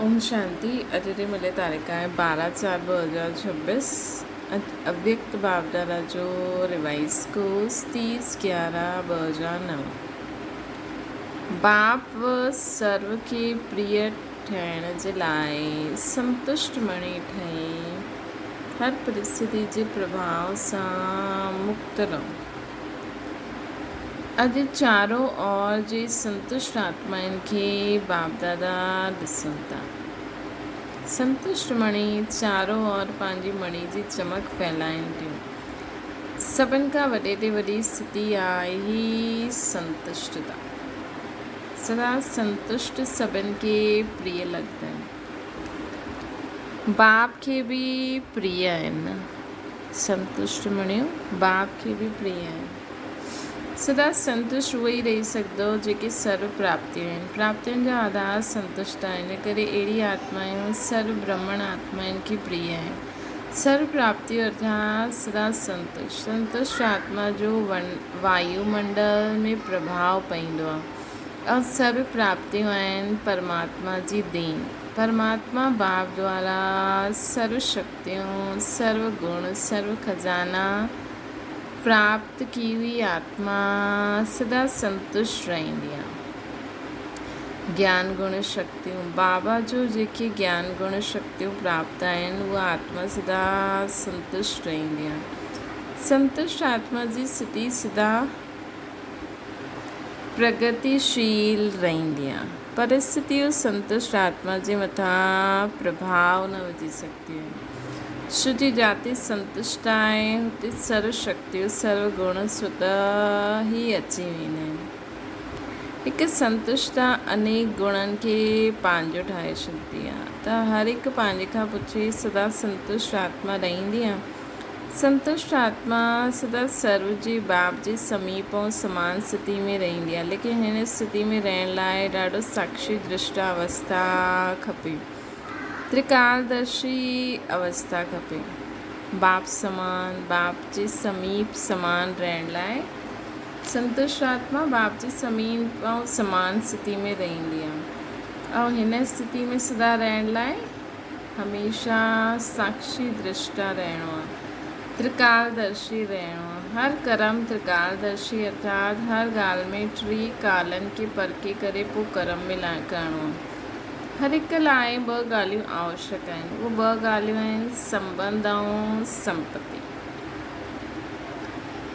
ओम शांति। अजय मिले तारीख है 12/4/2026। अव्यक्त बाबदारा जो रिवाइज को 30/11/2009। बाप व सर्व के प्रिय ठहण जे लाइ संतुष्ट मणी ठही हर परिस्थिति जे प्रभाव सां मुक्त रहो। अॼु चारों ओर जे संतुष्ट आत्माउनि खे बाप दादा ॾिसनि था। संतुष्ट मणी चारों ओर पंहिंजी मणी जी चमक फैलाइनि थियूं। सभिनि खां वॾे ते वॾी स्थिति आहे ही संतुष्टता। सदा संतुष्ट सभिनि खे प्रिय लॻंदा आहिनि। बाप खे बि प्रिय आहिनि। संतुष्ट मणियूं बाप खे बि प्रिय आहिनि। सदा संतुष्ट उहो ई रही सघंदो जेके सर्व प्राप्तियूं आहिनि। प्राप्तियुनि जा आधार संतुष्ट आहिनि। करे अहिड़ी आत्मायूं सर्व ब्रह्मण आत्माउनि खे प्रिय आहिनि। सर्व प्राप्तियूं अर्थात सदा संतुष्ट। संतुष्ट आत्मा जो वायुमंडल में प्रभाव पवंदो आहे और सर्व प्राप्तियूं आहिनि परमात्मा जी देन। परमात्मा बाप द्वारा सर्व शक्तियूं, सर्व गुण, सर्व खजाना प्राप्त की हुई आत्मा सदा संतुष्ट रहंदी आहे। ज्ञान गुण शक्तियूं बाबा जो जेके ज्ञान गुण शक्तियूं प्राप्त आहिनि उहा आत्मा सदा संतुष्ट रहंदी आहे। संतुष्ट आत्मा जी स्थिति सदा प्रगतिशील रहंदी आहे। परिस्थितियूं संतुष्ट आत्मा जे मथां प्रभाव न विझी सघंदियूं आहिनि। शुद्धि जाति संतुष्ट आहे हुते सर्व शक्तियूं सर्व गुण स्वतः ई अची वेंदा आहिनि। हिकु संतुष्टता अनेक गुणनि खे पंहिंजो ठाहे छॾंदी आहे। त हर हिकु पंहिंजे खां पुछे सदा संतुष्ट आत्मा रहंदी आहे। संतुष्ट आत्मा सदा सर्व जे बाप जे समीप ऐं समान स्थिति में रहंदी आहे। लेकिन हिन स्थिति में रहण लाइ ॾाढो साक्षी दृष्टा अवस्था खपे। त्रिकालदर्शी अवस्था खपे। बाप समान, बाप जे समीप समान रहण लाइ संतुष्ट आत्मा बाप जे समीप ऐं समान स्थिति में रहंदी आहे। ऐं हिन स्थिति में सदा रहण लाइ हमेशह साक्षी दृष्टा रहणो आहे। त्रिकालदर्शी रहणो आहे। हर कर्म त्रिकालदर्शी अर्थात हर ॻाल्हि में टी कालनि खे परखे करे पोइ कर्म में करणो आहे। हर हिकु लाइ ॿ ॻाल्हियूं आवश्यक आहिनि। उहे ॿ ॻाल्हियूं आहिनि संबंध ऐं संपत्ति।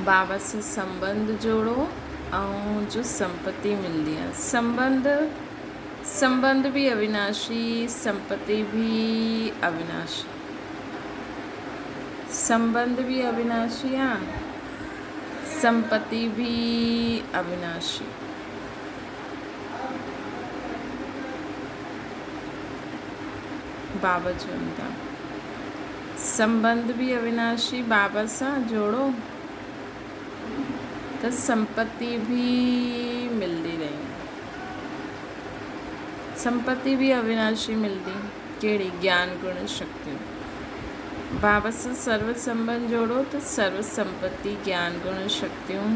बाबा सां संबंध जोड़ो ऐं जो संपत्ति मिलंदी आहे। संबंध भी अविनाशी, संपत्ति भी अविनाशी। संबंध भी अविनाशी आहे, संपत्ति भी अविनाशी। बाबा चवनि था संबंध भी अविनाशी बाबा सां जोड़ो त संपत्ति भी मिलंदी रही। संपत्ति भी अविनाशी मिलंदी। कहिड़ी? ज्ञान गुण शक्तियूं। बाबा सां सर्व संबंध जोड़ो त सर्व संपत्ति ज्ञान गुण शक्तियूं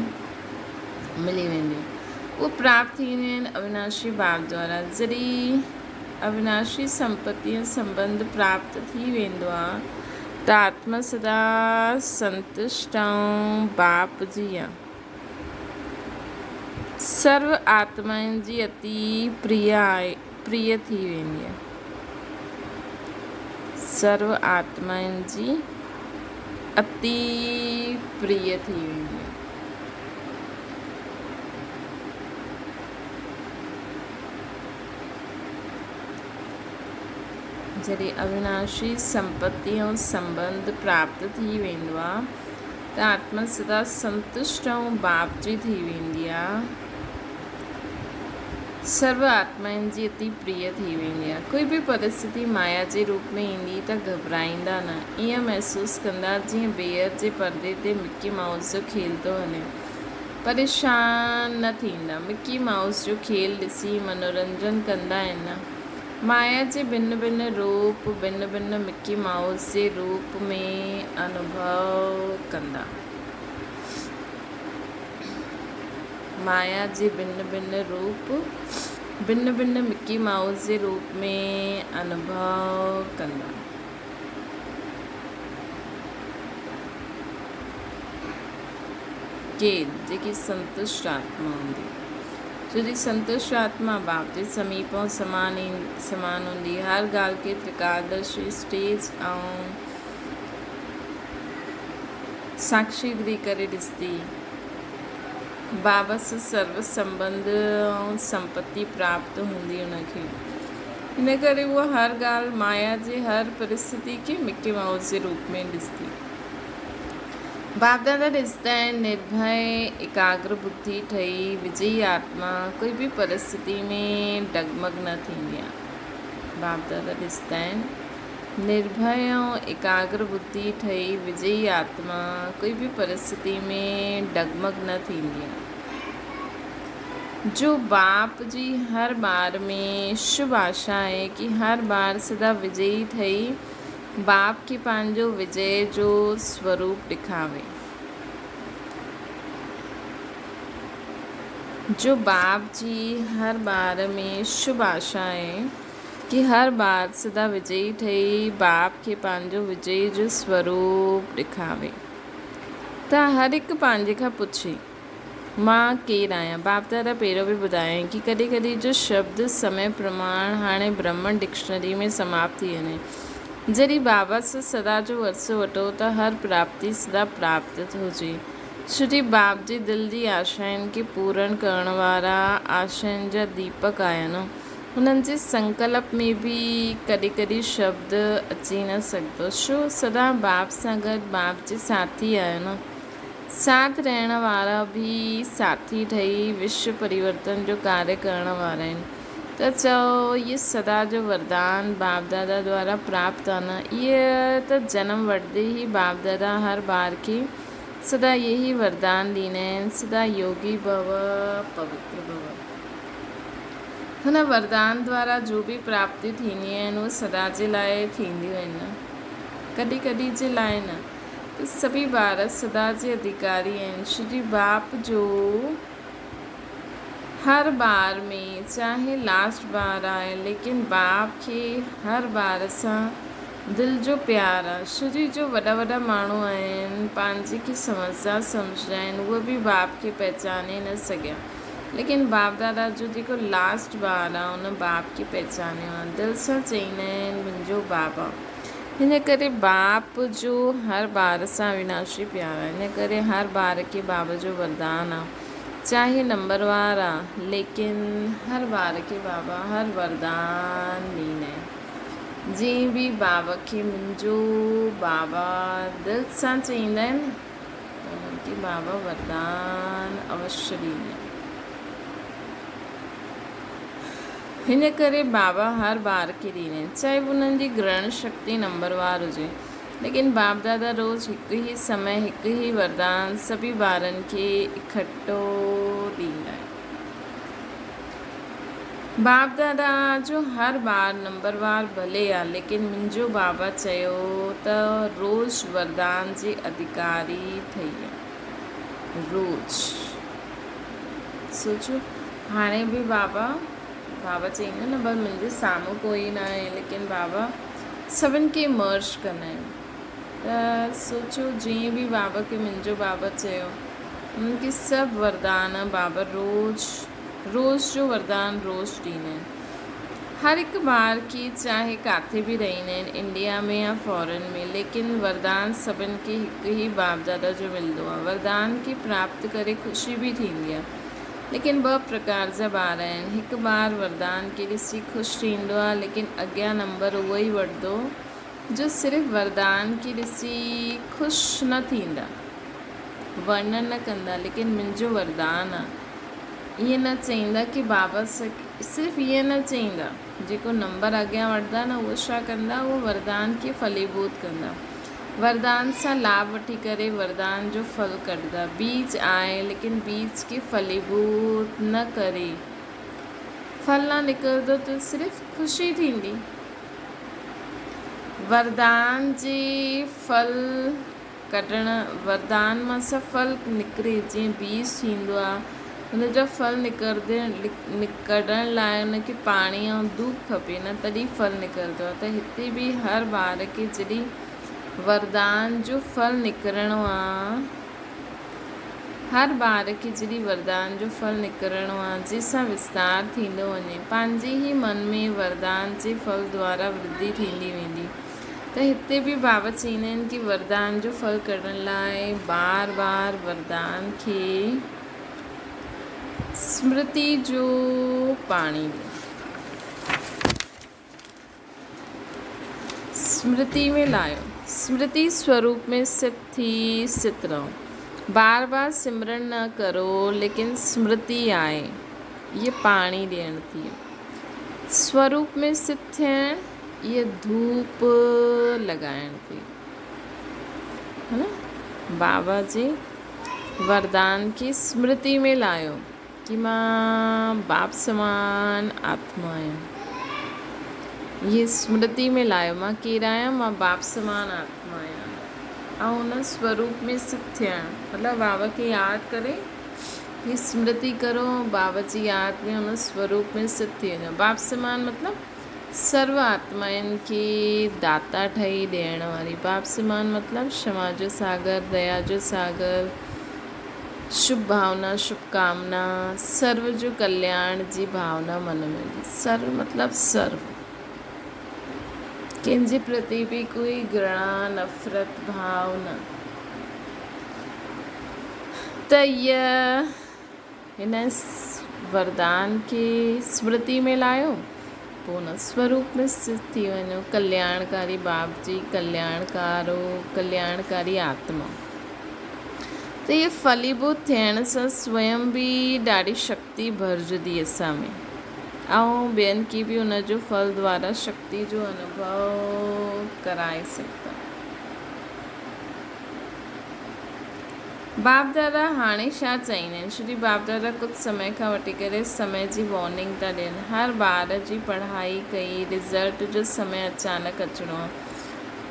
मिली वेंदियूं। उहे प्राप्त थी वेंदियूं आहिनि अविनाशी बाप द्वारा। जॾहिं अविनाशी संपत्ति ऐं संबंध प्राप्त थी वेंदो आहे त आत्मा सदा संतुष्ट ऐं बाप जी आहे। सर्व आत्माउनि जी अति प्रिय थी वेंदी आहे। सर्व आत्माउनि जी अति प्रिय थी वेंदी आहे। जॾहिं अविनाशी संपत्ति ऐं संबंध प्राप्त थी वेंदो आहे त आत्मा सदा संतुष्ट ऐं बाप जी थी वेंदी आहे। सर्व आत्माउनि जी अति प्रिय थी वेंदी आहे। कोई बि परिस्थिति माया जे रूप में ईंदी त घबराईंदा न। ईअं महसूसु कंदा जीअं ॿेर जे परदे ते मिकी माउस जो खेल थो हले। परेशान न थींदा। मिकी माउस जो खेल ॾिसी मनोरंजन कंदा आहिनि। माया जे भिन्न भिन्न रूप भिन्न भिन्न मिकी माउस जे रूप में अनुभव कंदा। माया जे भिन्न भिन्न रूप भिन्न भिन्न मिकी माउस जे रूप में अनुभव कंदा। केरु जेकी संतुष्ट आत्मा हूंदी, छो जी संतुष्ट आत्मा बाप जे समीप ऐं समान हूंदी। हर ॻाल्हि खे त्रिकालदर्शी स्टेज ऐं साक्षी रही करे ॾिसंदी। बाबा सां सर्व संबंध ऐं संपत्ति प्राप्त हूंदी उनखे। हिन करे उहा हर ॻाल्हि माया जे हर परिस्थिति खे मिकी माउस जे रूप में ॾिसंदी। बाप दादा ॾिसंदा आहिनि निर्भय एकाग्र बुद्धि ठही विजयी आत्मा कोई बि परिस्थिति में डगमग न थींदी आहे। बाप दादा ॾिसंदा आहिनि निर्भय ऐं एकाग्र बुद्धि ठही विजयी आत्मा कोई भी परिस्थिति में डगमग न थींदी आहे। जो बाप जी हर बार में शुभ आशा है कि हर बार सदा विजयी ठही बाप के पंहिंजो विजय जो स्वरूप दिखावे। जो बाप जी हर बार में शुभ आशा है कि हर बार सदा विजयी ठही बाप के पंहिंजो विजय जो स्वरूप दिखावे। त हर हिकु पंहिंजे खां पुछे मां केरु आहियां। बाप दादा पहिरियों बि ॿुधायईं कि कॾहिं कॾहिं जो शब्द समय प्रमाण हाणे ब्रह्मन डिक्शनरी में समाप्त थी वञे। जॾहिं बाबा सां सदा जो वरसो वठो त हर प्राप्ति सदा प्राप्त हुजे। छो बाप जी दिलि जी आशाउनि खे पूर्ण करण वारा आशाउनि जा दीपक आया न। हुननि जे संकल्प में बि कॾहिं कॾहिं शब्द अची न सघंदो, छो सदा बाप सां गॾु बाप जे साथी आहियो न। साथ रहण वारा भी साथी ठही विश्व परिवर्तन जो कार्य करण वारा आहिनि। त चओ ये सदा जो वरदान बाप दादा द्वारा प्राप्त आहे न। इहे त जन्म वठंदे ही बाप दादा हर बार खे सदा यही वरदान ॾींदा आहिनि, सदा योगी भव पवित्र भव। हुन वरदान द्वारा जो भी प्राप्ति थींदियूं आहिनि उहे सदा जे लाइ थींदियूं आहिनि न, कॾहिं कॾहिं जे लाइ न। तो सभी ॿार सदा जे अधिकारी आहिनि। श्री बाप जो हर बार में चाहे लास्ट बार आहे लेकिन बाप खे हर बार सां दिलि जो प्यार आहे। श्री जो वॾा वॾा माण्हू आहिनि पंहिंजे खे समझदार सम्झंदा आहिनि, उहे बि बाप खे पहचाने न सघिया, लेकिन बाप दादा जो जेको लास्ट बार आहे उन बाप खे पहचानियो आहे। दिलि सां चईंदा आहिनि मुंहिंजो बाबा। हिन करे बाप जो हर बार सां अविनाशी प्यार आहे। हिन करे हर बार के बाबा जो वरदान आहे, चाहे नंबरवार आहे लेकिन हर बार के बाबा हर वरदान ॾींदा आहिनि। जीअं बि बाबा खे मुंहिंजो बाबा दिलि सां चईंदा आहिनि त उन्हनि खे बाबा वरदान अवश्य ॾींदा आहिनि। हिन करे बाबा हर बार खे ॾींदा आहिनि, चाहे उन्हनि जी ग्रहण शक्ति नंबरवार हुजे, लेकिन बाप दादा रोज़ हिकु ही समय हिकु ही वरदान सभी ॿारनि खे इकट्ठो ॾींदा आहिनि। बाप दादा जो हर बार नंबरवार भले आहे, लेकिन मुंहिंजो बाबा चयो त रोज़ वरदान जे अधिकारी ठही आहे। रोज़ सोचो हाणे बि बाबा चईंदा न बस मुंहिंजे साम्हूं कोई न आहे, लेकिन बाबा सभिनि खे मर्ज कंदा आहिनि। त सोचो जीअं बि बाबा खे मुंहिंजो बाबा चयो, उन्हनि खे सभु वरदान बाबा रोज़ जो वरदान रोज़ ॾींदा आहिनि। हर हिकु ॿार खे चाहे किथे बि रहंदा आहिनि, इंडिया में या फॉरेन में, लेकिन वरदान सभिनि खे हिकु ही बाप दादा जो मिलंदो आहे। वरदान खे प्राप्त करे ख़ुशी बि थींदी आहे, लेकिन ॿ प्रकार जा ॿार आहिनि। हिकु ॿार वरदान खे ॾिसी ख़ुशि थींदो आहे, लेकिन अॻियां नंबर उहो ई वठंदो जो सिर्फ़ु वरदान खे ॾिसी ख़ुशि न थींदा, वर्णन न कंदा, लेकिन मुंहिंजो वरदान आहे ईअं न चईंदा कि बाबा सिर्फ़ु ईअं न चईंदा। जेको नंबर अॻियां वठंदा न उहो छा कंदा, उहो वरदान खे फलीभूत कंदा, वरदान सां लाभ वठी करे वरदान जो फल कढंदा। बीज आहे लेकिन बीज खे फलीभूत न करे फल न निकिरंदो त सिर्फ़ु ख़ुशी थींदी। वरदान जे फल कढण, वरदान मां सां फल निकिरे, जीअं बीज थींदो आहे हुनजा फल निकिरण लाइ हुनखे पाणी ऐं धूप खपे न, तॾहिं फल निकिरंदो आहे। त हिते बि हर ॿार खे जॾहिं वरदान जो फल निकिरणो आहे, हर ॿार खे जॾहिं वरदान जो फल निकिरणो आहे, जंहिंसां विस्तार थींदो वञे, पंहिंजे ई मन में वरदान जे फल द्वारा वृद्धि थींदी वेंदी। त हिते बि बाबा चवंदा आहिनि कि वरदान जो फल कढण लाइ बार बार वरदान खे स्मृति जो पाणी ॾियो, स्मृति में लायो, स्मृति स्वरूप में स्थित रहो। बार बार सिमरन न करो, लेकिन स्मृति आए, ये पाणी ॾियण थी। स्वरूप में स्थित थियण, ये धूप लॻाइण थी, है न। बाबा जे वरदान की स्मृति में लायो कि मां बाप समान आत्मा आहियां। ये स्मृति में लायो, मां केरु आहियां, मां बाप समान आत्मा आहियां। ऐं हुन स्वरूप में स्थित थियण मतिलबु बाबा खे यादि करे, ही स्मृति करो, बाबा जी यादि में हुन स्वरूप में स्थित थी वञो। बाप समान मतिलबु सर्व आत्माउनि खे दाता ठही ॾियण वारी। बाप समान मतिलबु क्षमा जो सागर, दया जो सागर, शुभ भावना, शुभकामना, सर्व जो कल्याण जी भावना मन में। सर्व मतिलबु सर्व, कंहिंजे प्रति भी कोई घृणा नफ़रत भाव न। त हिन वरदान के स्मृति में लायो, पोइ हुन स्वरूप में स्थित थी वञो। कल्याणकारी बाप जी, कल्याणकारी आत्मा। त इहे फलीभूत थियण सां स्वयं बि ॾाढी शक्ति भरजंदी असां में, ऐं ॿियनि खे बि हुनजो फल द्वारा शक्ति जो अनुभव कराए सघंदा। बाप दादा हाणे छा चाहींदा आहिनि? श्री बाप दादा कुझु समय खां वठी करे समय जी वॉर्निंग था ॾियनि। हर ॿार जी पढ़ाई कई, रिज़ल्ट जो समय अचानक अचिणो आहे,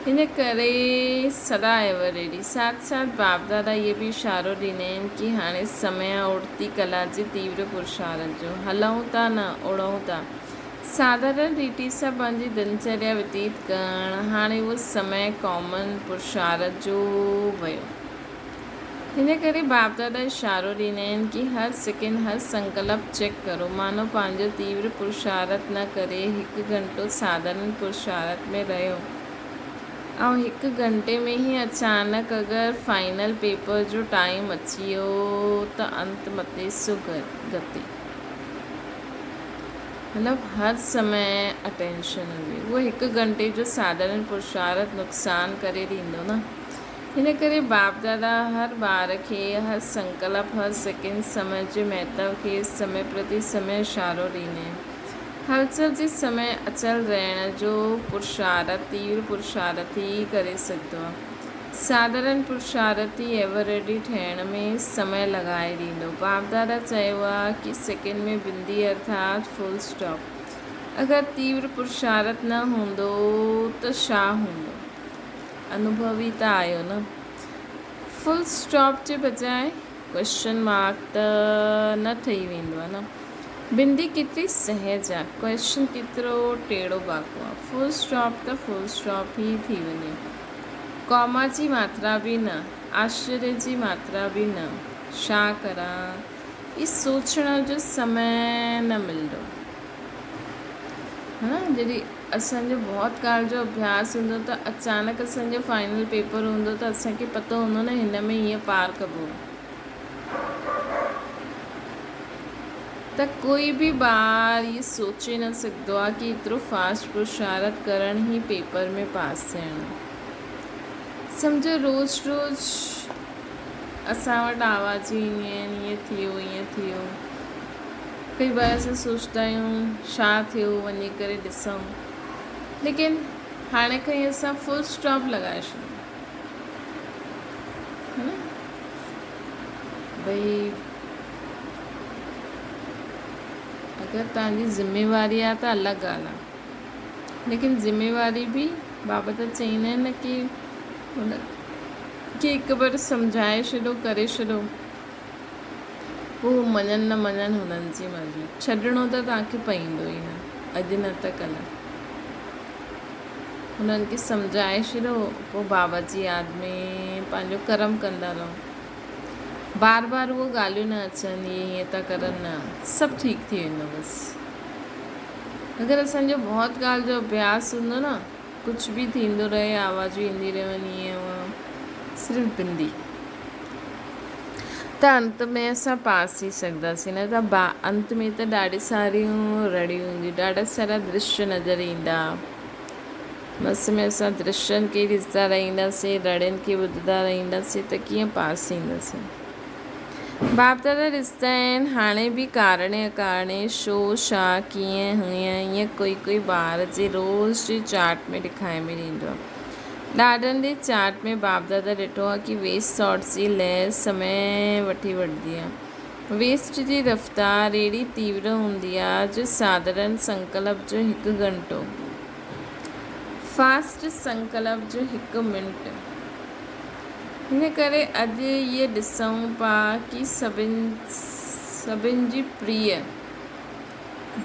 हिन करे सदा एवर रेडी। साथ साथ बाप दादा ये भी इशारो ॾींदा आहिनि कि हाणे समय आहे उड़ती कला जी तीव्र पुरुषार्थ जो। हलूं था न उड़ूं था, साधारण रीति सां पंहिंजी दिनचर्या व्यतीत करणु, हाणे उहो समय कॉमन पुरुषार्थ जो वियो। हिन करे बाप दादा इशारो ॾींदा आहिनि कि हर सेकेंड हर संकल्प चेक करो, मानो पंहिंजो तीव्र पुरुषार्थ न करे 1 घंटो साधारण पुरुषार्थ में रहियो, ऐं 1 घंटे में ही अचानक अगरि फाइनल पेपर जो टाइम अची वियो त अंत मते सुगति। मतिलबु हर समय अटेंशन हुजे। उहो 1 घंटे जो साधारण पुरुषार्थ नुक़सान करे ॾींदो न। हिन करे बाप दादा हर ॿार खे हर संकल्प, हर सेकेंड समय जे महत्व खे समय प्रति समय इशारो ॾींदा आहिनि। हलचल जे समय अचल रहण जो पुरुषार्थ तीव्र पुरुषार्थ ही करे सघंदो आहे। साधारण पुरुषार्थ ही एवर रेडी ठहिण में समय लॻाए ॾींदो। बाप दादा चयो आहे कि सेकेंड में बिंदी अर्थात फुल स्टॉप। अगरि तीव्र पुरुषार्थ न हूंदो त छा हूंदो? अनुभवी त आयो न। फुल स्टॉप जे बजाए क्वेश्चन मार्क त न ठही वेंदो आहे न। बिंदी केतिरी सहज आहे, क्वेश्चन केतिरो टेढ़ो बाको आहे। फुल स्टॉप त फुल स्टॉप ही थी वञे। कॉमा जी मात्रा बि न, आश्चर्य जी मात्रा बि न। छा करां? ई सोचण जो समय न मिलंदो, है न। जॾहिं असांजो बहुत काल जो अभ्यास हूंदो त अचानक असांजो फाइनल पेपर हूंदो त असांखे पतो हूंदो न हिन में हीअं पार कबो। त कोई भी ॿार ये सोचे न सघंदो आहे कि एतिरो फास्ट पुरुषार्थ करण ही पेपर में पास थियणो। सम्झो रोज़ असां वटि आवाज़ूं ईंदियूं आहिनि, ईअं थियो। कई बार असां सोचंदा आहियूं छा थियो, वञी करे ॾिसूं, लेकिन हाणे खां ई असां फुल स्टॉप लॻाए छॾियूं, है न। भई अगरि तव्हांजी ज़िम्मेवारी आहे त अलॻि ॻाल्हि आहे, लेकिन ज़िम्मेवारी बि बाबा त चवंदा आहिनि न कि हुन खे हिकु बार सम्झाए छॾो, करे छॾो, पोइ मञनि न मञनि हुननि जी मर्ज़ी, छॾिणो त तव्हांखे पवंदो ई न, अॼु न त कल्ह। हुननि खे सम्झाए छॾियो, पोइ बाबा जी यादि में पंहिंजो कर्म कंदा रहो। बार बार उहो ॻाल्हियूं न अचनि, इहे हीअं था करनि, न सभु ठीकु थी वेंदो बसि। अगरि असांजो बहुत ॻाल्हि जो अभ्यास हूंदो न, कुझु बि थींदो रहे, आवाज़ूं ईंदी रहनि, ईअं सिर्फ़ु बिंदी, त अंत में असां पास थी सघंदासीं। न त अंत में त ॾाढी सारियूं रड़ियूं ईंदियूं, ॾाढा सारा दृश्य नज़र ईंदा। बस में असां दृश्यनि खे ॾिसंदा रहंदासीं, रड़ियुनि खे ॿुधंदा रहंदासीं, त कीअं पास थींदासीं। बाप दादा ॾिसंदा आहिनि हाणे बि कारणे अकारणे छो छा कीअं हीअं ईअं कोई ॿार जे रोज़ जी चाट में ॾेखारे में ॾींदो आहे। ॾाढनि जे चाट में बाप दादा ॾिठो आहे कि वेस्ट थॉट्स जी लहर समय वठी वठंदी आहे। वेस्ट जी रफ़्तार अहिड़ी तीव्र हूंदी आहे जो साधारण संकल्प जो 1 घंटो, फास्ट संकल्प जो 1 मिंट। हिन करे अॼु इहे ॾिसूं पिया कि सभिनि जी प्रिय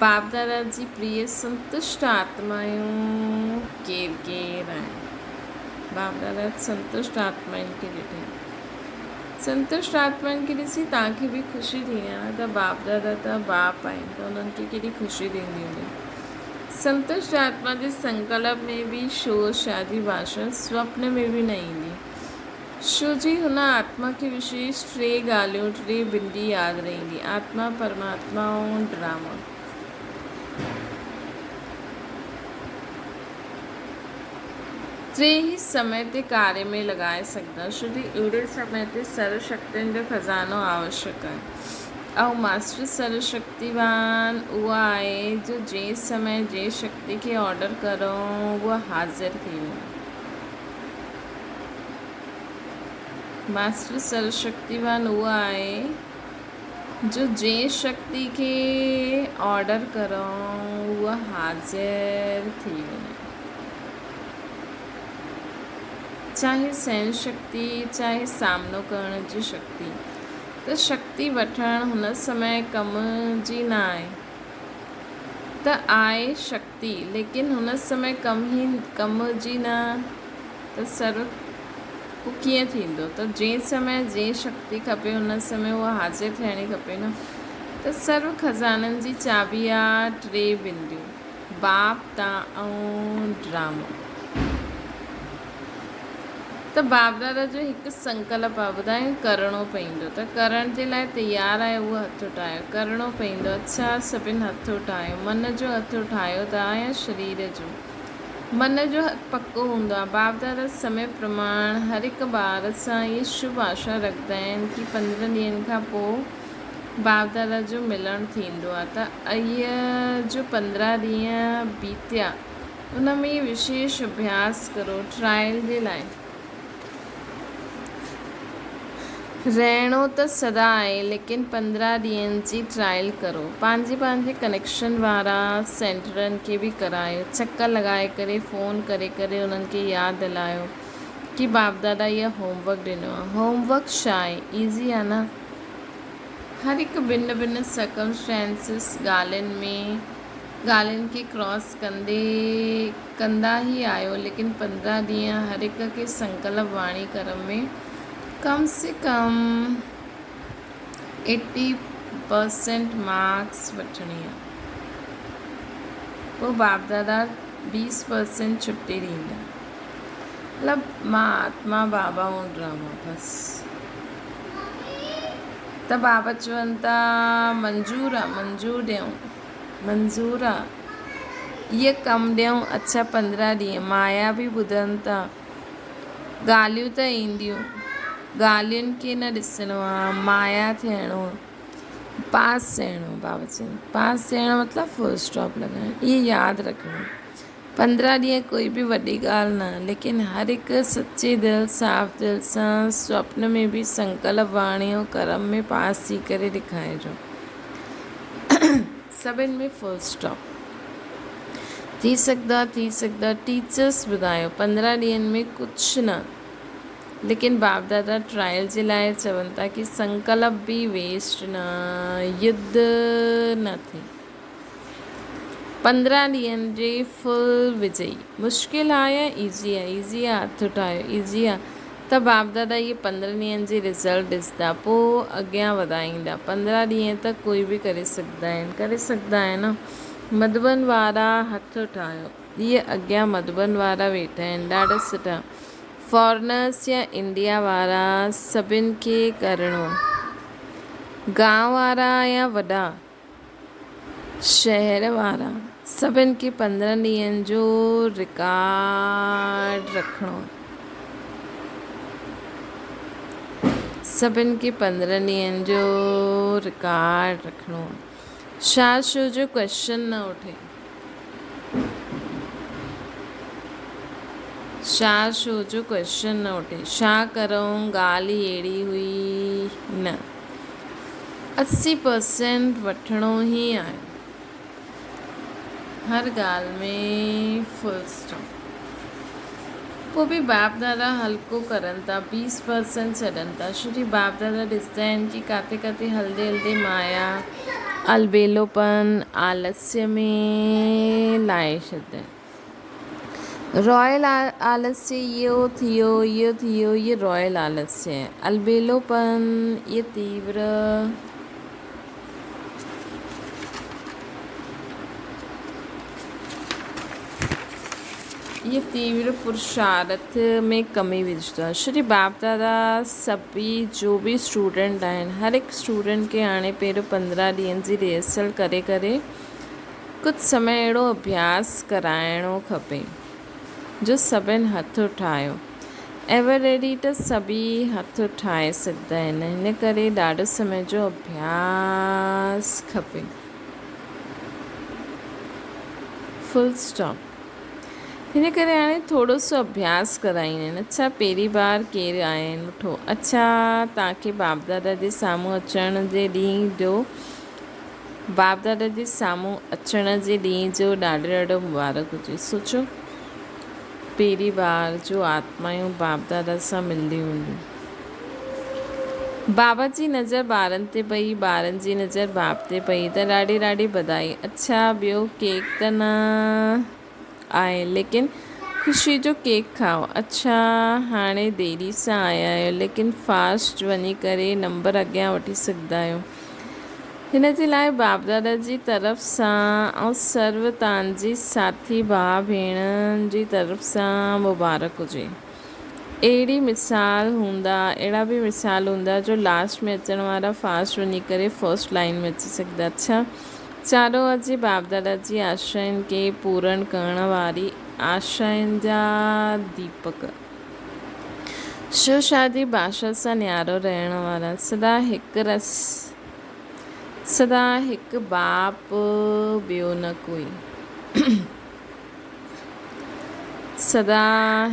बाप दादा जी प्रिय संतुष्ट आत्मायूं केरु केरु आहिनि। बाप दादा संतुष्ट आत्माउनि खे ॾिठे, संतुष्ट आत्माउनि खे ॾिसी तव्हांखे बि ख़ुशी थींदी आहे न, त बाप दादा त बाप आहिनि, त उन्हनि खे केॾी ख़ुशी थींदी हूंदी। संतुष्ट आत्मा जे संकल्प में बि शोर शादी भाषा स्वप्न में बि न ईंदी, छो जी हुन आत्मा खे विशेष 3 ॻाल्हियूं 3 बिंदी यादि रहंदी: आत्मा, परमात्मा ऐं ड्रामा। टे ही समय ते कार्य में लॻाए सघंदा, छो जी अहिड़े समय ते सर्वशक्तियुनि जो खज़ानो आवश्यक आहे। ऐं मास्टर सर्वशक्तिवान उहा आहे जो जंहिं समय जंहिं शक्ति खे ऑर्डर करो उहा हाज़िर थी वञे। मास्टर सर्वशक्तिवान उहा आहे जो जंहिं शक्ति खे ऑर्डर करो उहा हाज़िर थी वञे, चाहे सहन शक्ति, चाहे सामनो करण जी शक्ति। त शक्ति वठणु हुन समय कम जी न आहे, त आहे शक्ति लेकिन हुन समय कम जी न, त सर्व पोइ कीअं थींदो? त जंहिं समय जंहिं शक्ति खपे हुन समय उहा हाज़िर थियणी खपे न। त सर्व खज़ाननि जी चाबी आहे 3 बिंदियूं: बाप, तव्हां ऐं ड्रामो। त बाप दादा जो 1 संकल्प आहे, ॿुधायूं करिणो पवंदो, त करण जे लाइ तयारु आहे उहो हथु उठायो, करिणो पवंदो। अच्छा, सभिनि हथु उठायो, मन जो हथु उठायो था या शरीर जो? मन जो हथु पको हूंदो आहे। बाप दादा समय प्रमाण हर हिकु ॿार सां इहे शुभ आशा रखंदा आहिनि कि 15 ॾींहंनि खां पोइ बाप दादा जो मिलणु थींदो आहे। त इहे जो 15 ॾींहं बीतिया उन में विशेष अभ्यास करो। ट्रायल जे लाइ रहणो त सदा आहे, लेकिन 15 ॾींहंनि जी ट्रायल करो। पंहिंजे कनेक्शन वारा सेंटरनि खे बि करायो, चकर लॻाए करे, फ़ोन करे उन्हनि खे यादि दिलायो कि बाप दादा इहा होमवर्क ॾिनो आहे। होमवर्क छा आहे? ईज़ी आहे न। हर हिकु भिन्न सर्कमस्टेंसिस ॻाल्हियुनि खे क्रॉस कंदा ई आहियो, लेकिन 15 ॾींहं हर हिक खे संकल्प वाणी कर्म में कम से कम 80% मार्क्स वठणी आहे। पोइ बाप दादा 20% छुट्टी ॾींदा, मतिलबु मां आत्मा, बाबा ऐं ड्रामा बसि। त बाबा चवनि था मंज़ूर आहे, इहे कमु ॾियूं। अच्छा, 15 ॾींहं माया बि ॿुधनि था, ॻाल्हियूं त ईंदियूं, ॻाल्हियुनि खे न ॾिसणो आहे, माया थियणो, पास थियणो। बाबा चवनि पास थियणु मतिलबु फुल स्टॉप लॻाइणु, इहे यादि रखणो। 15 ॾींहं कोई बि वॾी ॻाल्हि न, लेकिन हर हिकु सचे दिलि साफ़ दिलि सां स्वप्न में बि संकल्प वाणी ऐं कर्म में पास थी करे ॾेखारिजो। सभिनि में फुल स्टॉप थी सघंदा। टीचर्स ॿुधायो 15 ॾींहंनि में कुझु न, लेकिन बाप दादा ट्रायल जे लाइ चवनि था कि संकल्प बि वेस्ट न, युद्ध न थिए। 15 ॾींहंनि जे फुल विजयी। मुश्किल आहे या ईज़ी आहे? ईज़ी आहे, हथु उठायो। ईज़ी आहे त बाप दादा इहे 15 ॾींहंनि जी रिज़ल्ट ॾिसंदा, पोइ अॻियां वधाईंदा। 15 ॾींहं त कोई बि करे सघंदा आहिनि न। मधुबन वारा हथु उठायो। इहे अॻियां मधुबन वारा वेठा आहिनि, ॾाढा सुठा। फॉरनर्स या इंडिया वारा, सभिनि खे करिणो। गांव वारा या वॾा शहर वारा, सभिनि खे 15 ॾींहंनि जो रिकॉर्ड रखिणो। सभिनि खे 15 ॾींहंनि जो रिकॉर्ड रखिणो। छा शो जो क्वेश्चन न उठे? छा शो जो क्वेश्चन न उठे? छा करूं? ॻाल्हि ई अहिड़ी हुई न। 80% वठिणो ई आहे हर ॻाल्हि में, फुल स्टॉप। पोइ बि बाप दादा हल्को करनि था, 20% छॾनि था। छोकी बाप दादा ॾिसंदा आहिनि कि किथे किथे हलंदे हलंदे माया अलबेलोपन आलस्य में लाहे छॾंदा आहिनि। रॉयल आलस्य इहो थियो, ये रॉयल आलस्य है। अलबेलोपन ये तीव्र पुरुषार्थ में कमी विझंदो आहे। श्री बाप दादा सभी जो भी स्टूडेंट आहिनि, हर हिकु स्टूडेंट खे हाणे पहिरियों 15 ॾींहंनि जी रिहर्सल करे कुझु समय अहिड़ो अभ्यास कराइणो खपे जो सभिनि हथु उठायो। एवर रेडी त सभी हथु उठाए सघंदा आहिनि, हिन करे ॾाढो समय जो अभ्यास खपे। Full stop. हिन करे हाणे थोरो सो अभ्यास कराईंदा आहिनि। अच्छा, पहिरीं बार केरु आया आहिनि? उठो। अच्छा, तव्हांखे बाप दादा जे साम्हूं अचण जे ॾींहं जो बाप दादा जे साम्हूं अचण जे ॾींहं जो ॾाढो ॾाढो मुबारक हुजे। सोचो, पहिरीं बार जो आत्मायूं बाप दादा सां मिलंदियूं हूंदियूं। बाबा जी नज़र ॿारनि ते पई, ॿारनि जी नज़र बाप ते पई त ॾाढी ॾाढी बधाई। अच्छा, ॿियो केक त न आहे, लेकिन ख़ुशी जो केक खाओ। अच्छा, हाणे देरी सां आया आहियो, लेकिन फास्ट वञी करे नंबर अॻियां वठी सघंदा आहियो। हिन जे लाइ बाप दादा जी तरफ़ सां ऐं सर्व तव्हांजी साथी भाउ भेणनि जी तरफ़ सां मुबारक हुजे। अहिड़ा बि मिसाल हूंदा जो लास्ट में अचण वारा फास्ट वञी करे फर्स्ट लाइन में अची सघंदा। अच्छा, चारो अॼु बाप दादा जी आशाउनि खे पूर्ण करण वारी आशाउनि जा दीपक, शिव शादी भाषा सां न्यारो रहण वारा, सदा हिकु बाप ॿियो न कोई, सदा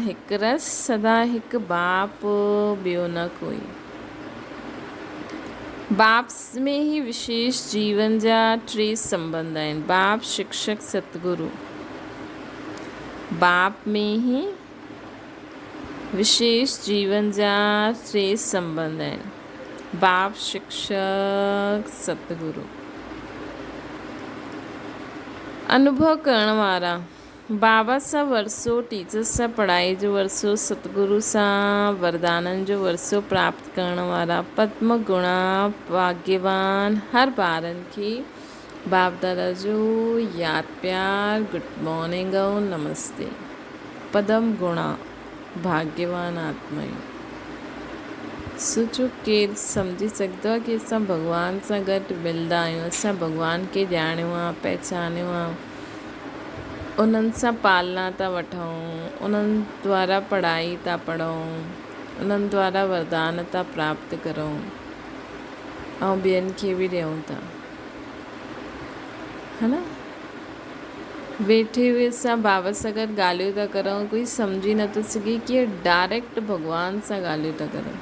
हिकु रस, सदा हिकु बाप ॿियो न कोई। बाप में ही विशेष जीवन जा 3 संबंध आहिनि। बाप, शिक्षक, सतगुरु। बाप में ही विशेष जीवन जा 3 संबंध आहिनि। बाप, शिक्षक, सतगुरु। अनुभव करण वारा, बाबा सां वरसो, टीचर सां पढ़ाई जो वरसो, सतगुरु सां वरदाननि जो वरसो प्राप्त करण वारा, पद्म गुणा भाग्यवान हर ॿारनि खे बाप दादा जो यादि प्यार, गुड मॉर्निंग ऐं नमस्ते। पद्म गुणा भाग्यवान आत्मायूं। सोचो, केरु सम्झी सघंदो आहे कि असां भॻवान सां गॾु मिलंदा आहियूं, असां भॻवान खे ॼाणियो आहे, पहचानियो आहे, उन्हनि सां पालना था वठूं, उन्हनि द्वारा पढ़ाई था पढ़ूं, उन्हनि द्वारा वरदान था प्राप्त करूं ऐं ॿियनि खे बि ॾियूं था, है न। वेठे हुए असां बाबा सां गॾु ॻाल्हियूं था करूं, कोई सम्झी नथो सघे कि डायरेक्ट भॻवान सां ॻाल्हियूं था करूं।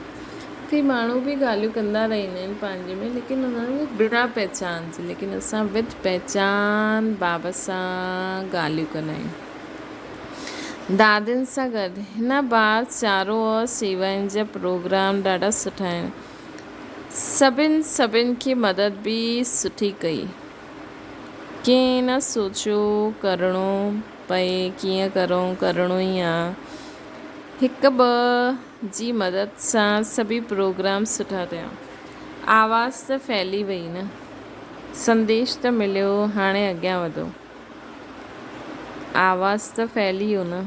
कई माण्हू बि ॻाल्हियूं कंदा रहंदा आहिनि पंहिंजे में, लेकिन उन्हनि बिना पहचान जे, लेकिन असां विद पहचान बाबा सां ॻाल्हियूं कंदा आहियूं। दादियुनि सां गॾु हिन बार चारों ओर सेवाउनि जा प्रोग्राम ॾाढा सुठा आहिनि। सभिनि खे मदद बि सुठी कई। कंहिं न सोचियो करिणो पए, कीअं करिणो ई आहे। हिकु ॿ जी मदद सां सभी प्रोग्राम सुठा थिया। आवाज़ त फैली वई न, संदेश त मिलियो, हाणे अॻियां वधो। आवाज़ त फैली वियो न,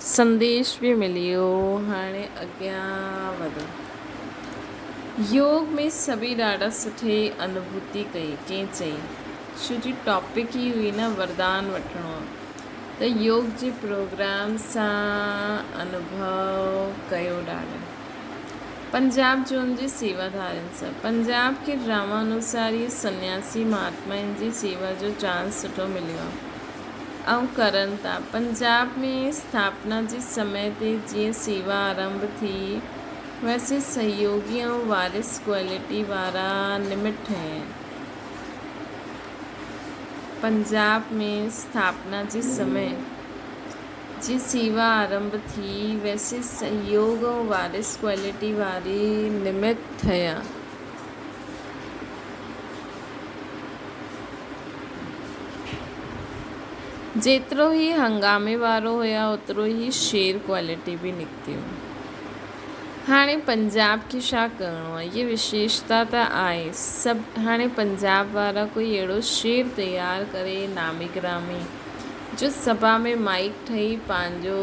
संदेश बि मिली वियो, हाणे अॻियां वधो। योग में सभी ॾाढा सुठे अनुभूति कई। कंहिं चई छो जी टॉपिक ई हुई न वरदान वठिणो, त योग जे प्रोग्राम सां अनुभव कयो ॾाढो। पंजाब जोन जे सेवाधारियुनि सां पंजाब के रामानुसारी सन्यासी महात्माउनि जी सेवा जो चांस सुठो मिलियो आहे ऐं करनि था। पंजाब में स्थापना जे समय ते जीअं सेवा आरंभ थी, वैसे सहयोगी ऐं वारिस क्वालिटी वारा निमिट हैं। पंजाब में स्थापना जे समय जी सेवा आरंभ थी, वैसे सहयोग ऐं वारिस क्वालिटी वारी निमित ठहिया। जेतिरो ही हंगामे वारो हुया, ओतिरो ही शेर क्वालिटी बि निकितियूं। हाणे पंजाब खे छा करिणो आहे, ये विशेषता त आहे सभु। हाणे पंजाब वारा कोई अहिड़ो शेर तयारु करे नामी गिरामी, जो सभा में माइक ठही पंहिंजो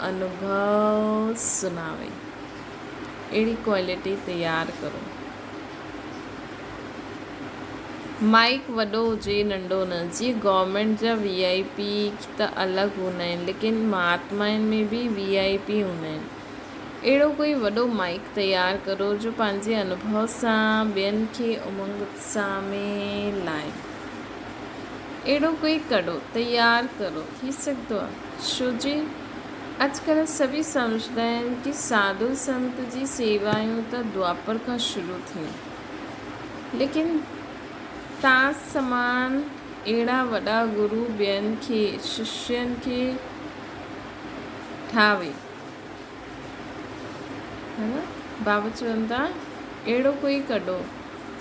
अनुभव सुनावे। अहिड़ी क्वालिटी तयारु करो। माइक वॾो हुजे नंढो न, जीअं गवर्नमेंट जा VIP त अलॻि हूंदा आहिनि, लेकिन महात्माउनि में बि VIP हूंदा आहिनि। अहिड़ो कोई वॾो माइक तयारु करो जो पंहिंजे अनुभव सां ॿियनि खे उमंग उत्साह में लाए। अहिड़ो कोई कढो, तयारु करो, थी सघंदो आहे। छो जी अॼुकल्ह सभी सम्झंदा आहिनि कि साधु संत जी सेवायूं त द्वापर खां शुरू थियूं, लेकिन तव्हां समान अहिड़ा वॾा गुरु ॿियनि खे शिष्यनि खे ठाहे, है न। बाबा चवनि था अहिड़ो कोई कढो,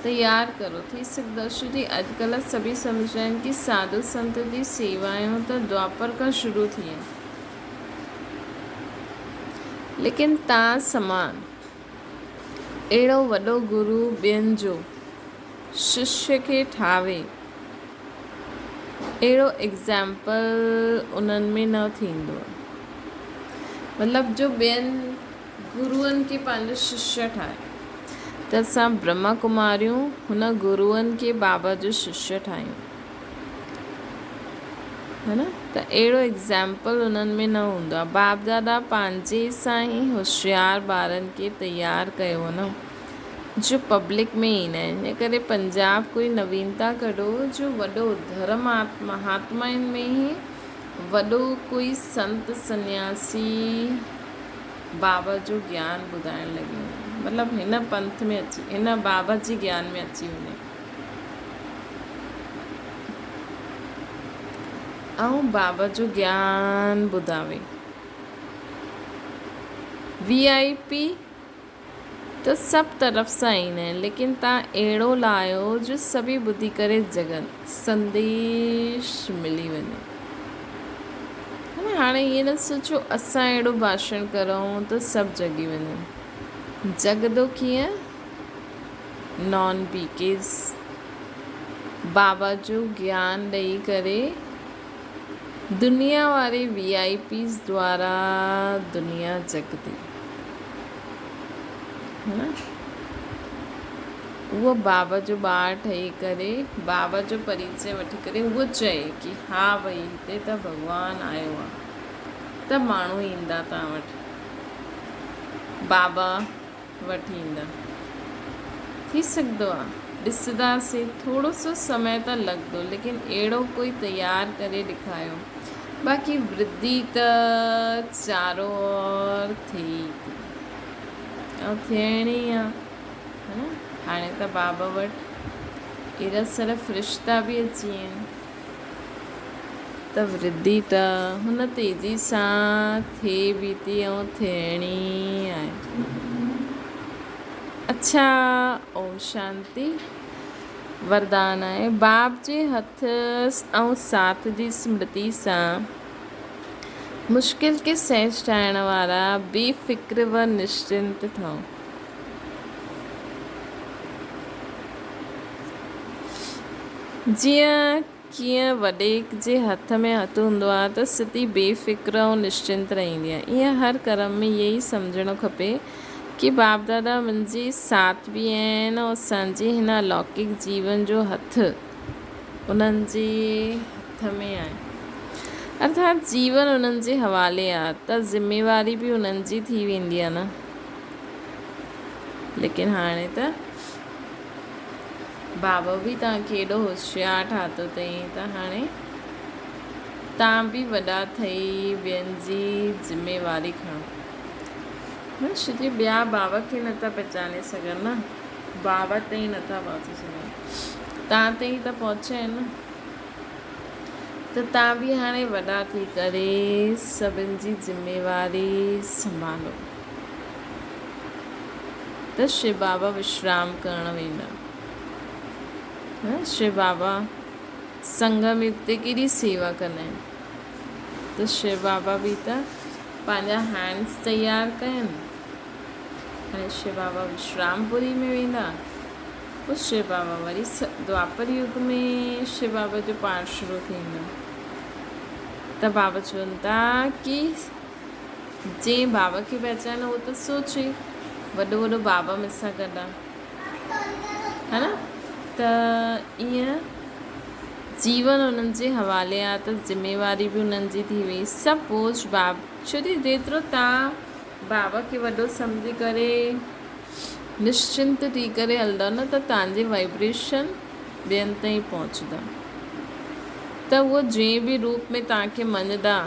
तयारु करो, थी सघंदो। छो जी अॼुकल्ह सभी सम्झंदा आहिनि कि साधु संत जी सेवायूं त द्वापर खां शुरू थी आहिनि, लेकिन तव्हां समान अहिड़ो वॾो गुरु ॿियनि जो शिष्य खे ठाहे, अहिड़ो एग्ज़ाम्पल उन्हनि में न थींदो। मतिलबु जो ॿियनि गुरुअनि खे पंहिंजो शिष्य ठाहे, त असां ब्रह्मा कुमारियूं हुन गुरुअनि खे बाबा जो शिष्य ठाहियूं, है न। त अहिड़ो एग्ज़ाम्पल उन्हनि में न हूंदो आहे। बाप दादा पंहिंजे सां ई होशियारु ॿारनि खे तयारु कयो न, जो पब्लिक में ईंदा आहिनि। हिन करे पंजाब कोई नवीनता कढो जो वॾो धर्म महात्माउनि में ई वॾो कोई संत सन्यासी बाबा जो ज्ञान ॿुधाइण लॻी वञे, मतिलबु हिन पंथ में अची, हिन बाबा जी ज्ञान में अची वञे ऐं बाबा जो ज्ञान ॿुधावे। VIP त सभु तरफ़ सां ईंदा आहिनि, लेकिन तव्हां अहिड़ो लायो जो सभी ॿुधी करे जगनि, संदेश मिली वञे। हाणे ईअं न सोचो असां अहिड़ो भाषण करूं त सभु जगी वञनि। जगदो कीअं, नॉन पीकेस बाबा जो ज्ञान ॾेई करे दुनिया वारे VIPs द्वारा दुनिया जगदी, है न। उहो बाबा जो ॿार ठही करे, बाबा जो परिचय वठी करे उहो चए कि हा भई हिते त भॻवानु आयो आहे, त माण्हू ईंदा तव्हां वटि, बाबा वठी ईंदा। थी सघंदो आहे, ॾिसंदासीं, थोरो सो समय त लॻंदो, लेकिन अहिड़ो कोई तयारु करे ॾेखारियो। बाक़ी वृद्धि त चारों ओर थिए थी ऐं थियणी आहे, है न। हाणे त बाबा वटि एॾा सारा फ़रिश्ता बि अची विया आहिनि, त त वृद्धि त हुन तेज़ी सां थिए बि थी ऐं थियणी आहे। अच्छा, ओम शांति। वरदान आहे, बाप जे हथ ऐं साथ जी स्मृति सां मुश्किल खे सहज ठाहिण वारा बेफ़िक्र व निश्चिंत ठहो। जीअं कीअं वॾे जे हथ में हथु हूंदो आहे त स्थिति बेफ़िक्र ऐं निश्चिंत रहंदी आहे, ईअं हर कर्म में इहो ई सम्झणो खपे कि बाप दादा मुंहिंजे साथ बि आहिनि ऐं असांजे हिन अलौकिक जीवन जो हथ उन्हनि जे हथ में आहे, अर्थात जीवन उन्हनि जे हवाले आहे, त ज़िम्मेवारी बि उन्हनि जी थी वेंदी आहे न। लेकिन हाणे त बाबा बि तव्हांखे एॾो होशियारु ठातो अथई, त हाणे तव्हां बि वॾा ठही ॿियनि जी ज़िम्मेवारी खणो न। छोकी ॿिया बाबा खे नथा पहचाने सघनि न, बाबा ताईं नथा पहुची सघनि, तव्हां ताईं त पहुचा आहिनि न। त तव्हां बि हाणे वॾा थी करे सभिनि जी ज़िम्मेवारी संभालो। त शिव बाबा विश्राम करणु वेंदा, शिव बाबा संगम युग ते केॾी सेवा कंदा आहिनि, त शिव बाबा बि त पंहिंजा हैंड्स तयारु कयनि। हाणे शिव बाबा विश्रामपुरी में वेंदा, पोइ शिव बाबा वरी द्वापर युग में शिव बाबा जो पाठ शुरू थींदो। त बाबा चवनि था कि जंहिं बाबा खे पहचानो उहो त सोचे वॾो वॾो बाबा मूंसां गॾु आहे, है न। त ईअं जीवन उन्हनि जे हवाले आहे, त ज़िम्मेवारी बि उन्हनि जी थी वई, सभु बोझ बाब। छो कि जेतिरो तव्हां बाबा खे वॾो सम्झी करे निश्चिंत थी करे हलंदव न, त तव्हांजे वाइब्रेशन ॿियनि ताईं पहुचंदा, त उहो जंहिं बि रूप में तव्हांखे मञंदा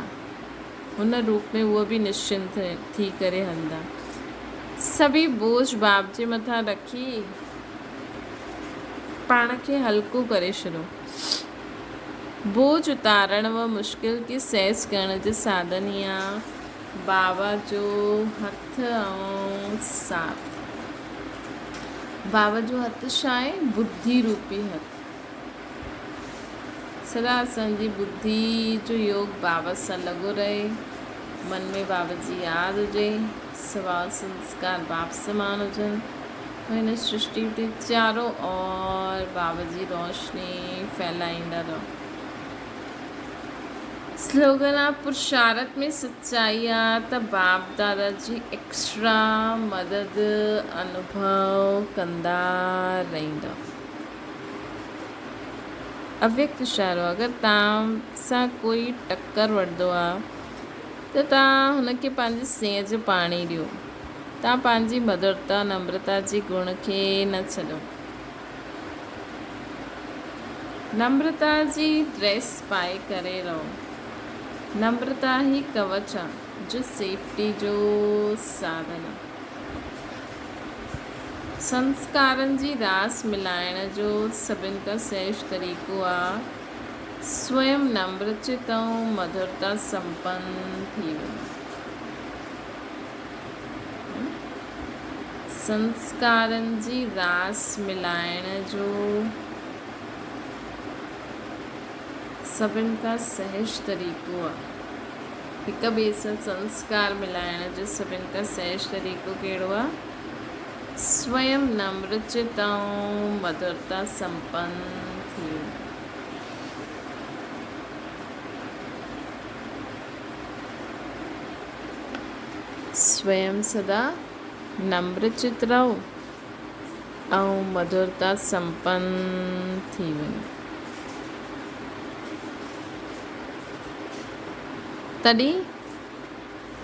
हुन रूप में उहो बि निश्चिंत थी करे हलंदा। सभी बोझ बाप जे मथां रखी पाण खे हल्को करे छॾो। बोझ उतारण व मुश्किल खे सहज करण जे साधन ई आहे बाबा जो हथ ऐं साथ। बाबा जो हथ छा आहे? बुद्धि रूपी हथ। सदा असांजी बुद्धि जो योग बाबा सां लॻो रहे, मन में बाबा जी यादि हुजे, स्वभाव संस्कार बाप समान हुजनि, हिन सृष्टि ते चारों ओर बाबा जी रोशनी फैलाईंदा रहो। स्लोगन आहे, पुरुषार्थ में सच्चाई आहे त बाप दादा जी एक्स्ट्रा मदद अनुभव कंदा रहंदा। अव्यक्त इशारो, अगरि तव्हां सां कोई टकर वठंदो आहे त तव्हां हुनखे पंहिंजे सेह जो पाणी ॾियो, तव्हां पंहिंजी मधुरता नम्रता जे गुण खे न छॾो। नम्रता जी ड्रेस पाए करे रहो, नम्रता ही कवच आहे जो सेफ्टी जो साधन आहे। संस्कारनि जी रास मिलाइण जो सभिनि खां सहज तरीक़ो आहे स्वयं नम्रचित ऐं मधुरता संपन्न थी वञो। संस्कारनि जी रास मिलाइण जो सभिनि खां सहज तरीक़ो आहे, हिक ॿिए सां संस्कार मिलाइण जो सभिनि खां सहज तरीक़ो कहिड़ो आहे? स्वयं नम्रचित ऐं मधुरता संपन्न थी वञो। स्वयं सदा नम्रचित रहो ऐं मधुरता संपन्न थी वञो, तॾहिं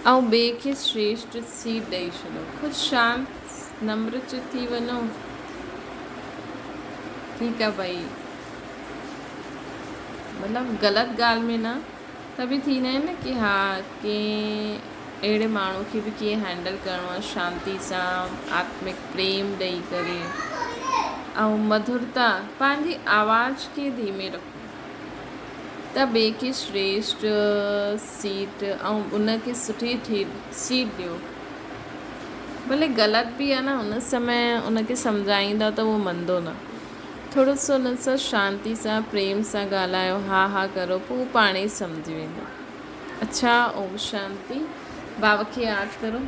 ऐं ॿिए खे श्रेष्ठ सीट ॾेई छॾो। ख़ुदि शांत नम्रचित थी वञो, ठीकु आहे भई, मतिलबु ग़लति ॻाल्हि में न, त बि थींदा आहिनि न कि हा कंहिं अहिड़े माण्हू खे बि कीअं हैंडल करिणो आहे शांती सां, आत्मिक प्रेम ॾेई करे, ऐं मधुरता, पंहिंजी आवाज़ खे धीमे रखो त ॿिए खे श्रेष्ठ सीट ऐं उनखे सुठी सीट ॾियो। भले ग़लति बि आहे न, हुन समय उनखे सम्झाईंदा त उहो मञंदो न। थोरो सो हुन सां शांति सां प्रेम सां ॻाल्हायो, हा करो, पोइ पाणे ई सम्झी वेंदो। अच्छा, ओम शांति। बाबा खे यादि करो।